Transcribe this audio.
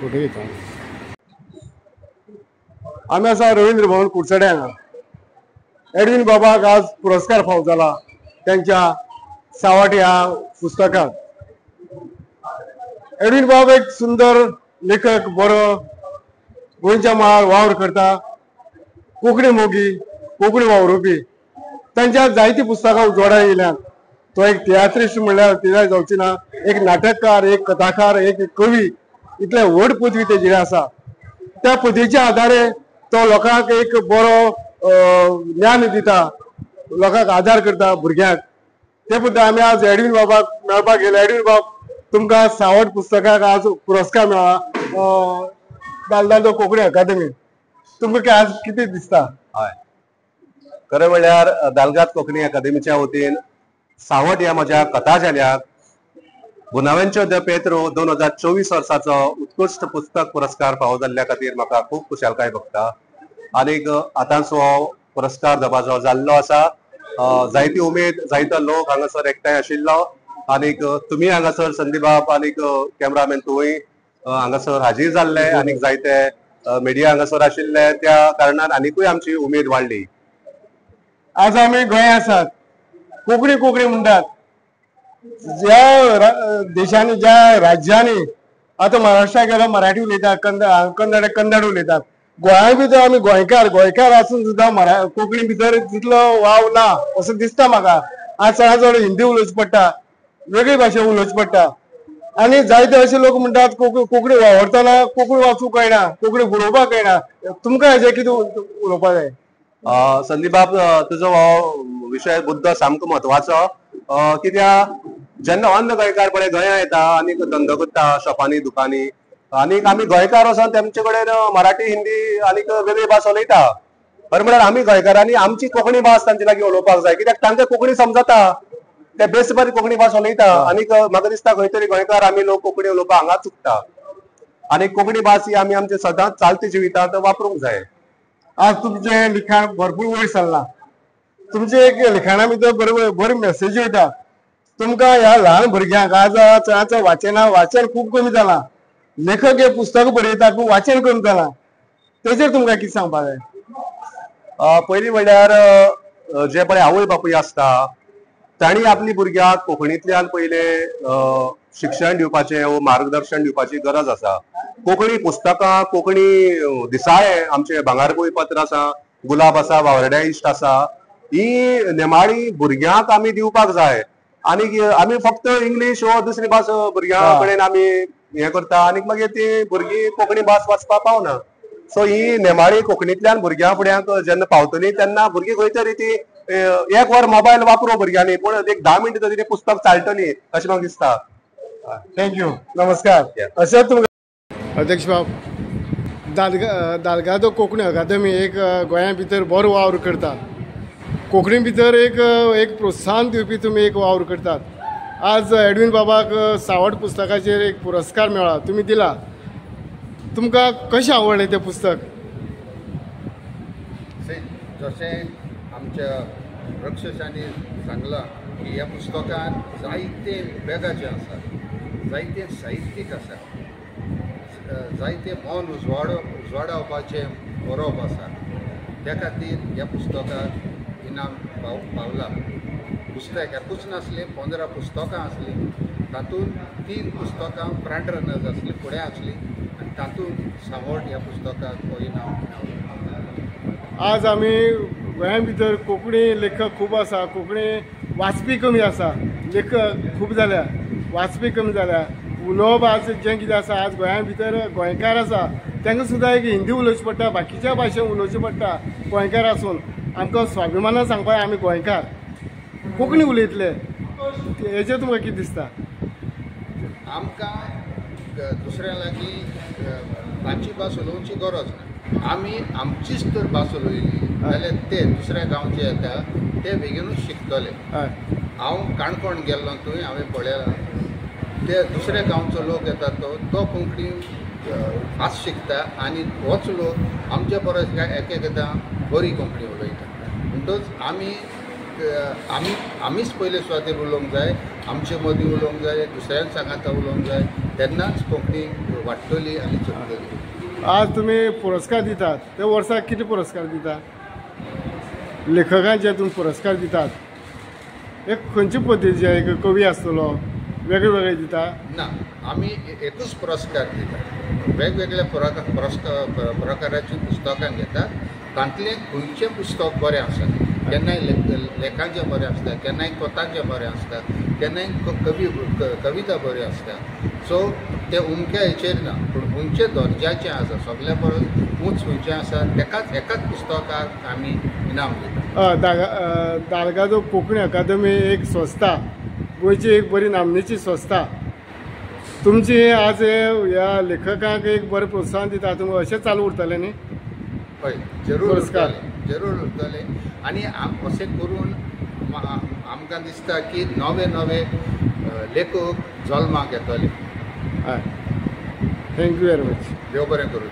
Photo घेता आमी आसा रवींद्र भवन कुडचडे हांगा एडवीन बाबाक आज पुरस्कार फावो जाला त्यांच्या सावट ह्या पुस्तकाक। एडवीन बाब एक सुंदर लेखक, बरो गोंयच्या मळार वावर करता, कोंकणी मोगी, कोंकणी वावरोवपी। तांच्या जायती पुस्तकां उजवाडाक येयल्यात। तो एक तियात्रिस्ट म्हणल्यार पिराय जावची ना, एक नाटककार, एक कथाकार, एक कवी, इतले व्हड पदवी तेजेर आसा। त्या पदवीच्या आधारे तो लोकांक एक बरो ज्ञान दिता, लोकांक आदार करता, भुरग्यांक। ते बद्दल आमी आज एडवीन बाबाक मेळपाक गेले। एडवीन बाब, तुमकां सावट पुस्तकाक आज पुरस्कार मेळ्ळा दालदादो कोंकणी अकादमी। तुमकां आज कितें दिसता? हय, खरें म्हणल्यार दालगाद कोंकणी अकादमीच्या वतीन सावट ह्या म्हज्या कथा जाल्याक गुणावेंचो द पेत्रो 2024 वर्साचो उत्कृश्ट पुस्तक पुरस्कार फावो जाल्ल्या खातीर म्हाका खूब खुशालकाय भोगता। आनीक आतांचो पुरस्कार दबाजो जाल्लो आसा। जायती उमेद, जायतो लोक हांगासर एकठांय आशिल्लो। आनीक तुमी हांगासर संदीप बाब आनीक कॅमेरामॅन तुवूय हांगासर हाजीर जाल्ले, आनीक जायते मिडिया हांगासर आशिल्ले, त्या कारणान आनीकूय आमची उमेद वाडली। आज आमी गोंय आसात, कोंकणी कोंकणी म्हणटात। ज्या देशांनी, ज्या राज्यांनी आतां महाराष्ट्राक गेलो मराठी उलयतात, कन्नड उलयतात। गोंया भितर आमी गोंयकार आसून सुद्दां कोंकणी भितर तितलो वाव ना असो दिसता म्हाका। आज चडांत चड हिंदी उलोवचें पडटा, वेगळी भाशा उलोवची पडटा। आनी जायते अशे लोक म्हणटात कोंकणी वावरतना कोंकणी वाचूंक कळना, कोंकणी बरोवपाक कळना। तुमकां हेजेर कितें उलोवपाक जाय? संदीप बाब, तुजो हो विशय मुद्दो सामको म्हत्वाचो। कित्याक जेन्ना अन्न गोंयकारपणे गोंया येता आनीक धंदो करता शॉपांनी, दुकानी, आनीक आमी गोंयकार वचोन तेमचे कडेन मराठी, हिंदी आनीक वेगळी भास उलयता। खरें म्हळ्यार आमी गोंयकारांनी आमची कोंकणी भास तांचे लागीं उलोवपाक जाय, कित्याक तांकां कोंकणी समजता, ते बेस्ट बरी कोंकणी भास उलयता। आनीक म्हाका दिसता खंय तरी गोंयकार आमी लोक कोंकणी उलोवपाक हांगा चुकता। आनी कोंकणी भास ही आमी आमचे सदांच चालती जिवितांत वापरूंक जाय। आज तुमचें लिखाण भरपूर वयर सरलां। तुमचे एक लिखाणा भितर बरी मेसेज वयता। तुमकां ह्या ल्हान भुरग्यांक आज चडाचड वाचन खूब कमी जालां। लेखक हे पुस्तक बरयतात पूण वाचन कमी जालां, तेजेर तुमकां कितें सांगपाक जाय? पयलीं म्हणल्यार जे पळय आवय बापूय आसता तांणी आपली भुरग्यांक कोंकणींतल्यान पयले शिक्षण दिवपाचें वा मार्गदर्शन दिवपाची गरज आसा। कोंकणी पुस्तकां, कोंकणी दिसाळे, आमचे भांगारभूंय पत्र आसा, गुलाब आसा, वावरड्या इश्ट आसा, ही नेमाळी भुरग्यांक आमी दिवपाक जाय। आनी आमी फक्त इंग्लीश वा दुसरी भास भुरग्यां कडेन आमी हें करता, आनीक मागीर ती भुरगीं कोंकणी भास वाचपाक पावना। सो ही नेमाळी कोंकणींतल्यान भुरग्यां फुड्यांक जेन्ना पावतली तेन्ना भुरगीं खंय तरी ती एक वर मोबायल वापरूं भुरग्यांनी, पूण एक 10 मिनटां तरी पुस्तक चालतली अशें म्हाका दिसता। थँक्यू, नमस्कार। अशेंच तुमकां अध्यक्ष बाब, दालगादो कोंकणी अकादमी एक गोंया भितर बरो वावर करता। कोंकणी भितर एक प्रोत्साहन दिवपी तुमी एक वावर करतात। आज एडवीन बाबाक सावट पुस्तकाचेर एक पुरस्कार मेळ्ळा, तुमी दिला। तुमकां कशें आवडलें तें पुस्तक? जशें आमच्या रक्षसांनी सांगलां की ह्या पुस्तकांत जायते वेगाचे आसा, जायते साहित्यीक आसा, जायते मन उजवाडावपाचें बरोवप आसा। त्या खातीर ह्या पुस्तकाक इनाम पावला। पुस्तक एकूच नासली, 15 पुस्तकां आसली। तातूंत 3 पुस्तकां फ्रंट रनर्स आसली, फुडें आसली, आनी तातूंत सावट ह्या पुस्तकाक हो इनाम मेळ्ळो। आज आमी गोंया भितर कोंकणी लेखक खूब आसा, कोंकणी वाचपी कमी आसा। लेखक खूब जाल्या, वाचपी कमी जाल्या। उलोवप आज जें कितें आसा, आज गोंया भितर गोंयकार आसा तांकां सुद्दां एक हिंदी उलोवचें पडटा, बाकीच्या भाशेन उलोवचें पडटा। गोंयकार आसून आमकां स्वाभिमानान सांगपाक आमी गोंयकार, कोंकणी उलयतले, हेजेर तुमकां कितें दिसता? आमकां दुसऱ्या लागीं तांची भास उलोवची गरज ना। आमी आमचीच तर भास उलयली जाल्यार ते दुसऱ्या गांवचे येता ते बेगीनूच शिकतले। हांव काणकोण गेल्लो थंय हांवें पळयलां, ते दुसऱ्या गांवचो लोक येता तो कोंकणी भास शिकता, आनी होच लोक आमचे परस एक एकदां बरी कोंकणी उलयता। म्हणटच आमीच पयले सुवातेर उलोवंक जाय, आमचे मदीं उलोवंक जाय, दुसऱ्यान सांगाता उलोवंक जाय, तेन्नाच कोंकणी वाडटली आनी चलतली. आज तुम्ही पुरस्कार दितात ते वर्साक किती पुरस्कार दिता लेखकांचे तुम्ही पुरस्कार दितात एक खंयचे पद्दतीचे एक कवी आसतलो वेगळे वेगळे दिता ना आमी एकूच पुरस्कार दितात वेगवेगळ्या प्रकाराची पुस्तकां घेतात तांतलें खंयचें पुस्तक बरें आसा केन्नाय लेखांचें बरें आसता केन्नाय कथांचें बरें आसता केन्नाय कविता बऱ्यो आसता. सो ते उमक्या हेचेर ना पूण उंचे दर्ज्याचें आसा सगळ्या परस उंच खंयचें आसा एकाच पुस्तकाक आमी इनाम दितात. दारगाजो कोंकणी अकादमी एक संस्था गोंयची एक बरी नामनेची संस्था तुमची आज ह्या लेखकांक एक बरें प्रोत्साहन दिता तुमी अशें चालू उरतलें न्ही. हय जरूर पुरस्कार. जरूर उरतले आनी अशें करून आमकां दिसता की नवे नवे लेखक जल्माक येतले. हय थँक्यू वेरी मच. देव बरें करूं.